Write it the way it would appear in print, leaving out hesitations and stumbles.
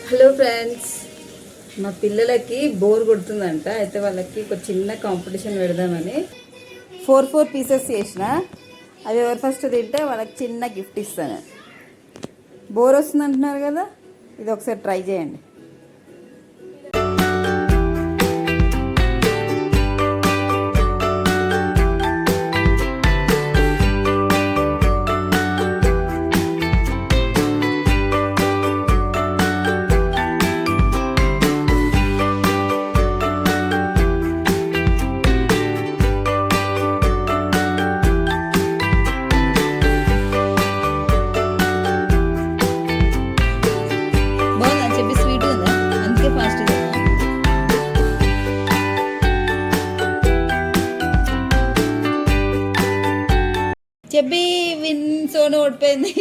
Hello friends, మా పిల్లలకి bore కొడుతుందంట. అయితే వాళ్ళకి ఒక చిన్న కాంపిటీషన్ పెడదామని 4 పీసెస్ చేసిన. అవి ఎవరు ఫస్ట్ తింటే వాళ్ళకి చిన్న గిఫ్ట్ ఇస్తాను. బోర్ వస్తుంది అంటున్నారు కదా, ఇది ఒకసారి ట్రై చేయండి. చెప్పి విన్ సోను ఓడిపోయింది.